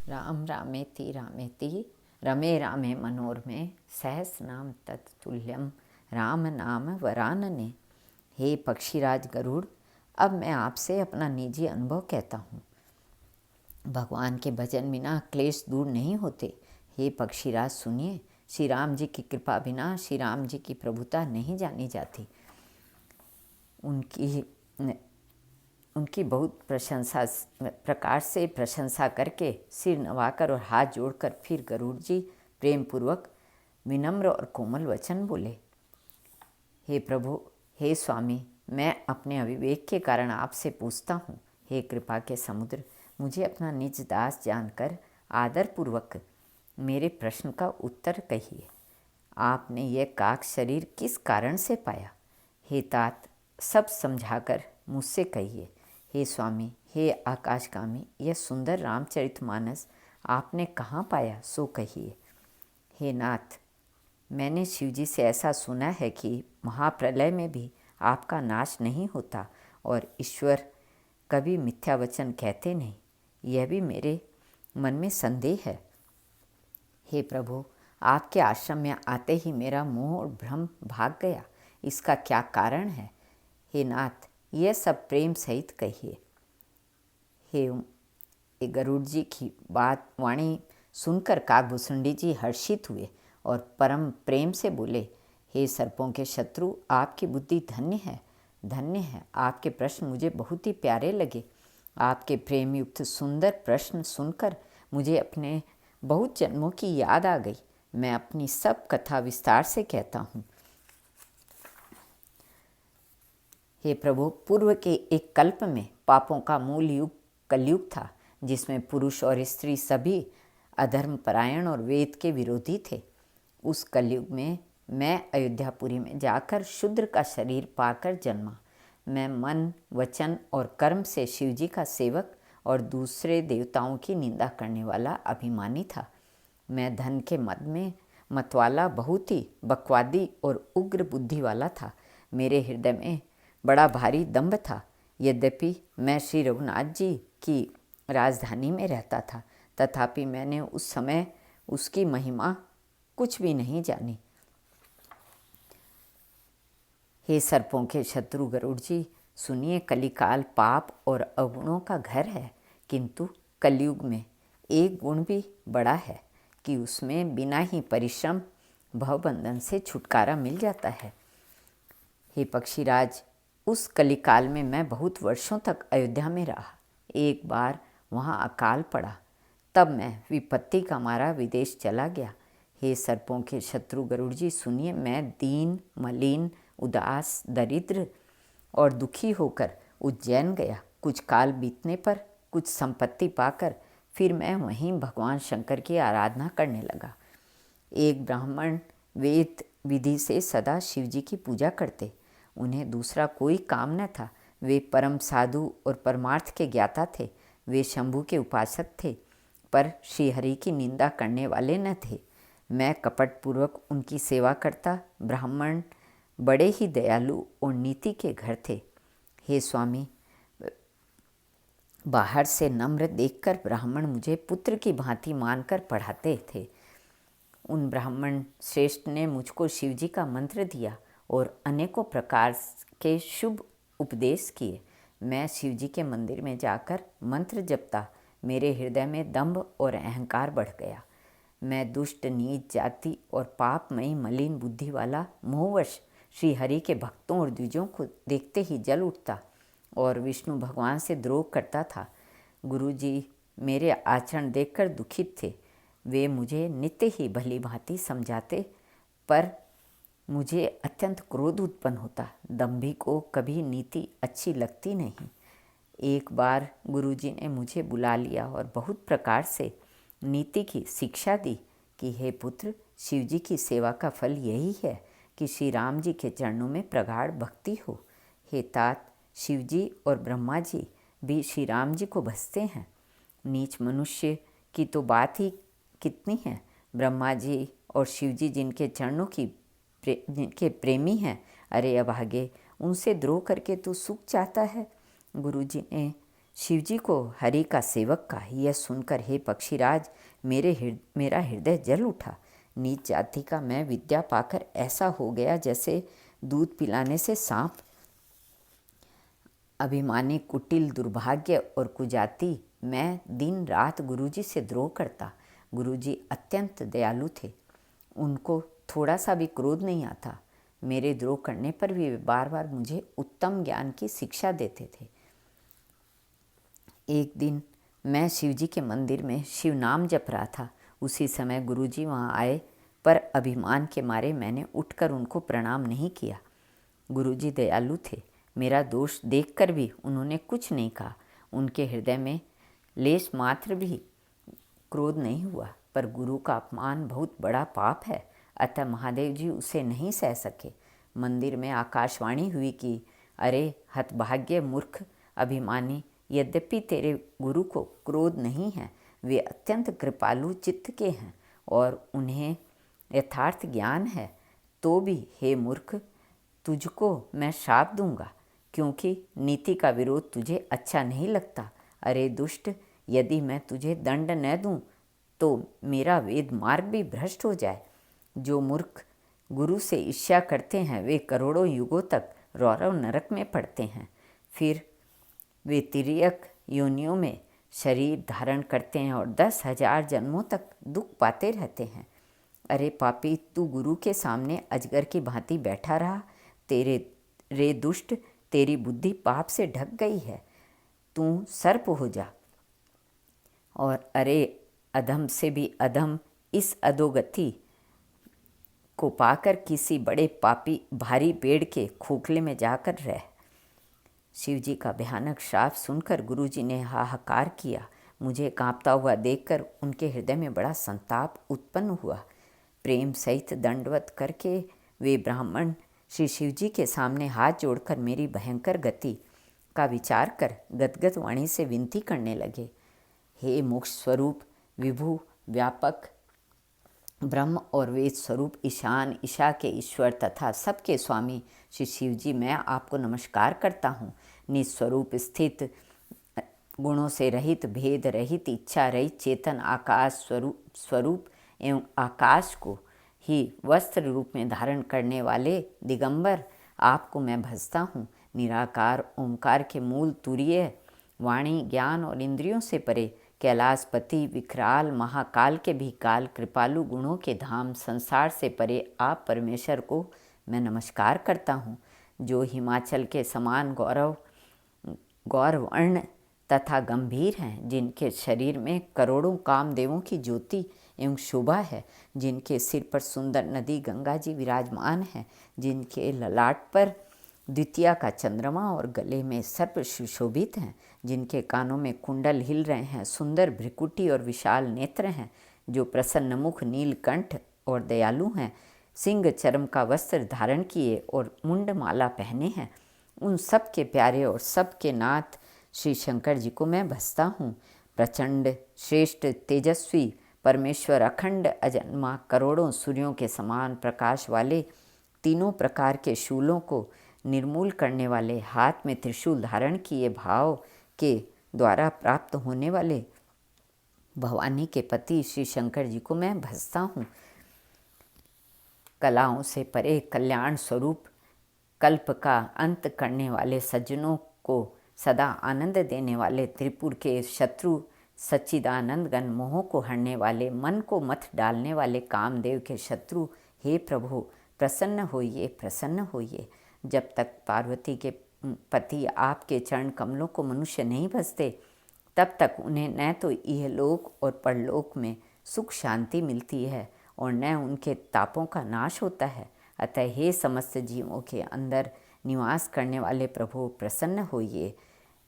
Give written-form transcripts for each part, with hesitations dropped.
राम रामेति रमे रामे मनोरमे सहस्रनाम तत्तुल्यम राम नाम वरानने। हे पक्षीराज गरुड़, अब मैं आपसे अपना निजी अनुभव कहता हूँ। भगवान के भजन बिना क्लेश दूर नहीं होते। हे पक्षीराज सुनिए, श्री राम जी की कृपा बिना श्री राम जी की प्रभुता नहीं जानी जाती। उनकी बहुत प्रकार से प्रशंसा करके सिर नवाकर और हाथ जोड़कर फिर गरुड़ जी प्रेम पूर्वक विनम्र और कोमल वचन बोले। हे प्रभु, हे स्वामी, मैं अपने अविवेक के कारण आपसे पूछता हूँ। हे कृपा के समुद्र, मुझे अपना निज दास जानकर आदरपूर्वक मेरे प्रश्न का उत्तर कहिए। आपने यह काक शरीर किस कारण से पाया? हे तात, सब समझाकर मुझसे कहिए। हे स्वामी, हे आकाशगामी, यह सुंदर रामचरितमानस आपने कहाँ पाया, सो कहिए। हे नाथ, मैंने शिवजी से ऐसा सुना है कि महाप्रलय में भी आपका नाश नहीं होता और ईश्वर कभी मिथ्या वचन कहते नहीं। यह भी मेरे मन में संदेह है। हे प्रभु, आपके आश्रम में आते ही मेरा मोह और भ्रम भाग गया। इसका क्या कारण है? हे नाथ, यह सब प्रेम सहित कहिए। हे गरुड़ जी की बात वाणी सुनकर काकभूषुंडी जी हर्षित हुए और परम प्रेम से बोले, हे सर्पों के शत्रु, आपकी बुद्धि धन्य है, धन्य है। आपके प्रश्न मुझे बहुत ही प्यारे लगे। आपके प्रेम युक्त सुंदर प्रश्न सुनकर मुझे अपने बहुत जन्मों की याद आ गई। मैं अपनी सब कथा विस्तार से कहता हूँ। हे प्रभु, पूर्व के एक कल्प में पापों का मूल युग कलयुग था, जिसमें पुरुष और स्त्री सभी अधर्मपरायण और वेद के विरोधी थे। उस कलयुग में मैं अयोध्यापुरी में जाकर शूद्र का शरीर पाकर जन्मा। मैं मन, वचन और कर्म से शिवजी का सेवक और दूसरे देवताओं की निंदा करने वाला अभिमानी था। मैं धन के मद में मतवाला, बहुत ही बकवादी और उग्र बुद्धि वाला था। मेरे हृदय में बड़ा भारी दंभ था। यद्यपि मैं श्री रघुनाथ जी की राजधानी में रहता था, तथापि मैंने उस समय उसकी महिमा कुछ भी नहीं जानी। हे सर्पों के शत्रु गरुड़ जी, सुनिए, कलिकाल पाप और अवगुणों का घर है, किंतु कलयुग में एक गुण भी बड़ा है कि उसमें बिना ही परिश्रम भवबंधन से छुटकारा मिल जाता है। हे पक्षीराज, उस कलिकाल में मैं बहुत वर्षों तक अयोध्या में रहा। एक बार वहाँ अकाल पड़ा, तब मैं विपत्ति का मारा विदेश चला गया। हे सर्पों के शत्रु गरुड़ जी, सुनिए, मैं दीन, मलिन, उदास, दरिद्र और दुखी होकर उज्जैन गया। कुछ काल बीतने पर, कुछ संपत्ति पाकर फिर मैं वहीं भगवान शंकर की आराधना करने लगा। एक ब्राह्मण वेद विधि से सदा शिवजी की पूजा करते। उन्हें दूसरा कोई काम न था। वे परम साधु और परमार्थ के ज्ञाता थे। वे शंभु के उपासक थे, पर श्रीहरि की निंदा करने वाले न थे। मैं कपटपूर्वक उनकी सेवा करता। ब्राह्मण बड़े ही दयालु और नीति के घर थे। हे स्वामी, बाहर से नम्र देखकर ब्राह्मण मुझे पुत्र की भांति मानकर पढ़ाते थे। उन ब्राह्मण श्रेष्ठ ने मुझको शिवजी का मंत्र दिया और अनेकों प्रकार के शुभ उपदेश किए। मैं शिवजी के मंदिर में जाकर मंत्र जपता। मेरे हृदय में दंभ और अहंकार बढ़ गया। मैं दुष्ट, नीच जाति और पापमयी मलिन बुद्धि वाला मोहवश श्री हरि के भक्तों और द्विजों को देखते ही जल उठता और विष्णु भगवान से द्रोह करता था। गुरुजी मेरे आचरण देखकर दुखित थे। वे मुझे नित्य ही भली भांति समझाते, पर मुझे अत्यंत क्रोध उत्पन्न होता। दंभी को कभी नीति अच्छी लगती नहीं। एक बार गुरुजी ने मुझे बुला लिया और बहुत प्रकार से नीति की शिक्षा दी कि हे पुत्र, शिवजी की सेवा का फल यही है कि श्री राम जी के चरणों में प्रगाढ़ भक्ति हो। हे तात, शिवजी और ब्रह्मा जी भी श्री राम जी को भजते हैं। नीच मनुष्य की तो बात ही कितनी है। ब्रह्मा जी और शिवजी जिनके चरणों की जिनके प्रेमी हैं, अरे अभागे, उनसे द्रोह करके तू सुख चाहता है। गुरुजी ने शिवजी को हरि का सेवक का यह सुनकर हे पक्षीराज मेरा हृदय जल उठा। नीच जाति का मैं विद्या पाकर ऐसा हो गया जैसे दूध पिलाने से सांप। अभिमानी, कुटिल, दुर्भाग्य और कुजाति मैं दिन रात गुरुजी से द्रोह करता। गुरुजी अत्यंत दयालु थे, उनको थोड़ा सा भी क्रोध नहीं आता। मेरे द्रोह करने पर भी वे बार बार मुझे उत्तम ज्ञान की शिक्षा देते थे। एक दिन मैं शिवजी के मंदिर में शिव नाम जप रहा था। उसी समय गुरुजी वहाँ आए, पर अभिमान के मारे मैंने उठकर उनको प्रणाम नहीं किया। गुरुजी दयालु थे, मेरा दोष देखकर भी उन्होंने कुछ नहीं कहा। उनके हृदय में लेश मात्र भी क्रोध नहीं हुआ। पर गुरु का अपमान बहुत बड़ा पाप है, अतः महादेव जी उसे नहीं सह सके। मंदिर में आकाशवाणी हुई कि अरे हतभाग्य, मूर्ख, अभिमानी, यद्यपि तेरे गुरु को क्रोध नहीं है, वे अत्यंत कृपालु चित्त के हैं और उन्हें यथार्थ ज्ञान है, तो भी हे मूर्ख, तुझको मैं श्राप दूंगा, क्योंकि नीति का विरोध तुझे अच्छा नहीं लगता। अरे दुष्ट, यदि मैं तुझे दंड न दूं तो मेरा वेद मार्ग भी भ्रष्ट हो जाए। जो मूर्ख गुरु से ईर्ष्या करते हैं वे करोड़ों युगों तक रौरव नरक में पड़ते हैं। फिर वे तिर्यक योनियों में शरीर धारण करते हैं और 10,000 जन्मों तक दुख पाते रहते हैं। अरे पापी, तू गुरु के सामने अजगर की भांति बैठा रहा। रे दुष्ट, तेरी बुद्धि पाप से ढक गई है, तू सर्प हो जा। और अरे अधम से भी अधम, इस अधोगति को पाकर किसी बड़े पापी भारी पेड़ के खोखले में जाकर रह। शिवजी का भयानक श्राप सुनकर गुरुजी ने हाहाकार किया। मुझे कांपता हुआ देखकर उनके हृदय में बड़ा संताप उत्पन्न हुआ। प्रेम सहित दंडवत करके वे ब्राह्मण श्री शिवजी के सामने हाथ जोड़कर मेरी भयंकर गति का विचार कर गदगद वाणी से विनती करने लगे। हे मोक्ष स्वरूप, विभु, व्यापक, ब्रह्म और वेद स्वरूप, ईशान, ईशा के ईश्वर तथा सबके स्वामी श्री शिवजी, मैं आपको नमस्कार करता हूँ। निस्वरूप स्थित, गुणों से रहित, भेद रहित, इच्छा रहित, चेतन आकाश स्वरूप एवं आकाश को ही वस्त्र रूप में धारण करने वाले दिगंबर आपको मैं भजता हूँ। निराकार ओंकार के मूल तुरीय, वाणी, ज्ञान और इंद्रियों से परे, कैलाशपति, विकराल, महाकाल के भी काल, कृपालु, गुणों के धाम, संसार से परे आप परमेश्वर को मैं नमस्कार करता हूँ, जो हिमाचल के समान गौरवर्ण तथा गंभीर हैं, जिनके शरीर में करोड़ों कामदेवों की ज्योति एवं शोभा है, जिनके सिर पर सुंदर नदी गंगा जी विराजमान है, जिनके ललाट पर द्वितीया का चंद्रमा और गले में सर्प सुशोभित हैं, जिनके कानों में कुंडल हिल रहे हैं, सुंदर भ्रिकुटी और विशाल नेत्र हैं, जो प्रसन्न मुख, नीलकंठ और दयालु हैं, सिंह चर्म का वस्त्र धारण किए और मुंडमाला पहने हैं, उन सब के प्यारे और सब के नाथ श्री शंकर जी को मैं भजता हूँ। प्रचंड, श्रेष्ठ, तेजस्वी परमेश्वर, अखंड, अजन्मा, करोड़ों सूर्यों के समान प्रकाश वाले, तीनों प्रकार के शूलों को निर्मूल करने वाले, हाथ में त्रिशूल धारण किए भाव के द्वारा प्राप्त होने वाले भवानी के पति श्री शंकर जी को मैं भजता हूँ। कलाओं से परे कल्याण स्वरूप, कल्प का अंत करने वाले, सज्जनों को सदा आनंद देने वाले, त्रिपुर के शत्रु सच्चिदानंद घन, मोह को हरने वाले, मन को मत डालने वाले कामदेव के शत्रु, हे प्रभु प्रसन्न होइए, प्रसन्न होइए। जब तक पार्वती के पति आपके चरण कमलों को मनुष्य नहीं भजते, तब तक उन्हें न तो इहलोक और परलोक में सुख शांति मिलती है और न उनके तापों का नाश होता है। अतः हे समस्त जीवों के अंदर निवास करने वाले प्रभु प्रसन्न होइए।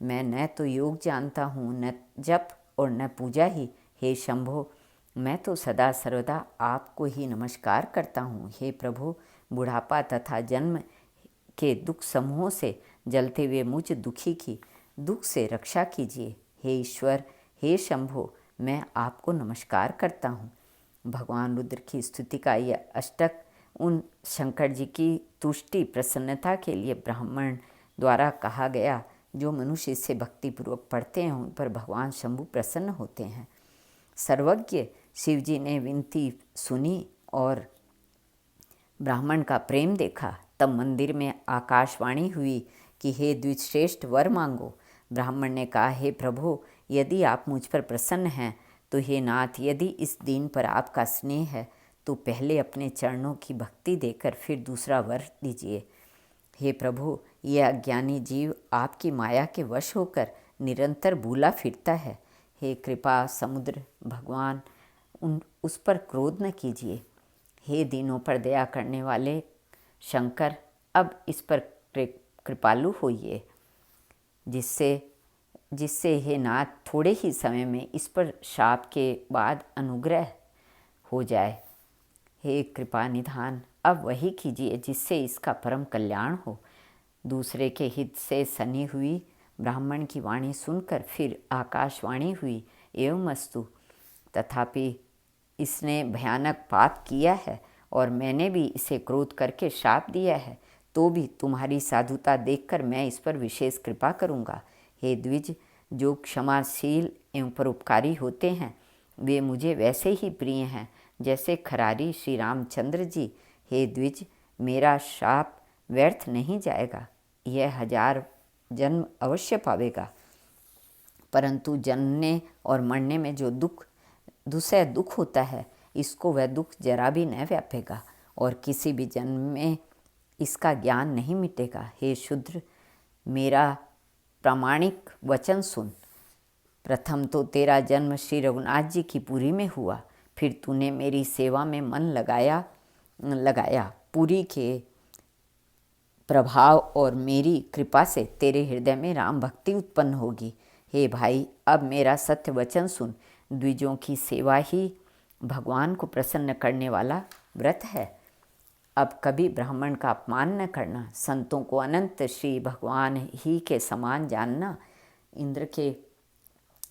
मैं न तो योग जानता हूँ, न जप और न पूजा ही। हे शंभो, मैं तो सदा सर्वदा आपको ही नमस्कार करता हूँ। हे प्रभु, बुढ़ापा तथा जन्म के दुख समूहों से जलते हुए मुझ दुखी की दुख से रक्षा कीजिए। हे ईश्वर, हे शंभो, मैं आपको नमस्कार करता हूँ। भगवान रुद्र की स्तुति का यह अष्टक उन शंकर जी की तुष्टि प्रसन्नता के लिए ब्राह्मण द्वारा कहा गया जो मनुष्य इससे भक्तिपूर्वक पढ़ते हैं उन पर भगवान शंभु प्रसन्न होते हैं। सर्वज्ञ शिव जी ने विनती सुनी और ब्राह्मण का प्रेम देखा। तब मंदिर में आकाशवाणी हुई कि हे द्विजश्रेष्ठ, वर मांगो। ब्राह्मण ने कहा, हे प्रभु, यदि आप मुझ पर प्रसन्न हैं तो हे नाथ, यदि इस दीन पर आपका स्नेह है तो पहले अपने चरणों की भक्ति देकर फिर दूसरा वर दीजिए। हे प्रभु, यह अज्ञानी जीव आपकी माया के वश होकर निरंतर भूला फिरता है। हे कृपा समुद्र भगवान, उस पर क्रोध न कीजिए। हे दीनों पर दया करने वाले शंकर, अब इस पर कृपालु होइए, जिससे हे नाथ थोड़े ही समय में इस पर शाप के बाद अनुग्रह हो जाए। हे कृपा निधान, अब वही कीजिए जिससे इसका परम कल्याण हो। दूसरे के हित से सनी हुई ब्राह्मण की वाणी सुनकर फिर आकाशवाणी हुई, एवमस्तु। तथापि इसने भयानक पाप किया है और मैंने भी इसे क्रोध करके शाप दिया है, तो भी तुम्हारी साधुता देखकर मैं इस पर विशेष कृपा करूँगा। हे द्विज, जो क्षमाशील एवं परोपकारी होते हैं वे मुझे वैसे ही प्रिय हैं जैसे खरारी श्री रामचंद्र जी। हे द्विज, मेरा शाप व्यर्थ नहीं जाएगा, यह 1000 जन्म अवश्य पावेगा, परंतु जन्मने और मरने में जो दुसह दुख होता है, इसको वह दुख जरा भी न व्यापेगा और किसी भी जन्म में इसका ज्ञान नहीं मिटेगा। हे शूद्र, मेरा प्रामाणिक वचन सुन। प्रथम तो तेरा जन्म श्री रघुनाथ जी की पुरी में हुआ, फिर तूने मेरी सेवा में मन लगाया। पुरी के प्रभाव और मेरी कृपा से तेरे हृदय में राम भक्ति उत्पन्न होगी। हे भाई, अब मेरा सत्य वचन सुन। द्विजों की सेवा ही भगवान को प्रसन्न करने वाला व्रत है। अब कभी ब्राह्मण का अपमान न करना, संतों को अनंत श्री भगवान ही के समान जानना। इंद्र के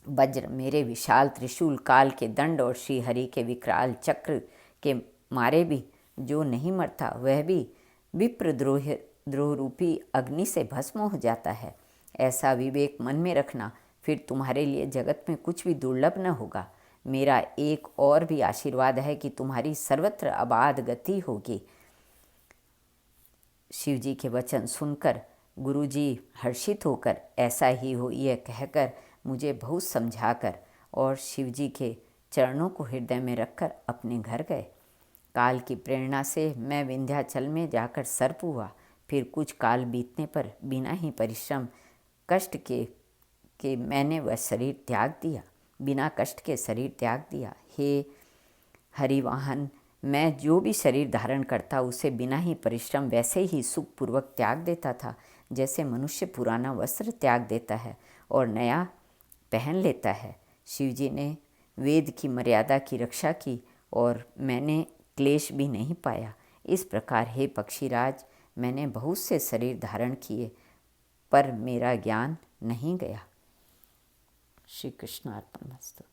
वज्र, मेरे विशाल त्रिशूल, काल के दंड और श्री हरि के विकराल चक्र के मारे भी जो नहीं मरता, वह भी विप्रद्रोह रूपी अग्नि से भस्म हो जाता है। ऐसा विवेक मन में रखना, फिर तुम्हारे लिए जगत में कुछ भी दुर्लभ न होगा। मेरा एक और भी आशीर्वाद है कि तुम्हारी सर्वत्र अबाध गति होगी। शिव जी के वचन सुनकर गुरुजी हर्षित होकर ऐसा ही हो यह कहकर मुझे बहुत समझाकर और शिव जी के चरणों को हृदय में रखकर अपने घर गए। काल की प्रेरणा से मैं विंध्याचल में जाकर सर्प हुआ। फिर कुछ काल बीतने पर बिना ही परिश्रम कष्ट के मैंने वह शरीर त्याग दिया, बिना कष्ट के शरीर त्याग दिया। हे हरिवाहन, मैं जो भी शरीर धारण करता उसे बिना ही परिश्रम वैसे ही सुखपूर्वक त्याग देता था, जैसे मनुष्य पुराना वस्त्र त्याग देता है और नया पहन लेता है। शिवजी ने वेद की मर्यादा की रक्षा की और मैंने क्लेश भी नहीं पाया। इस प्रकार हे पक्षीराज, मैंने बहुत से शरीर धारण किए पर मेरा ज्ञान नहीं गया। श्री कृष्ण अर्पणमस्तु।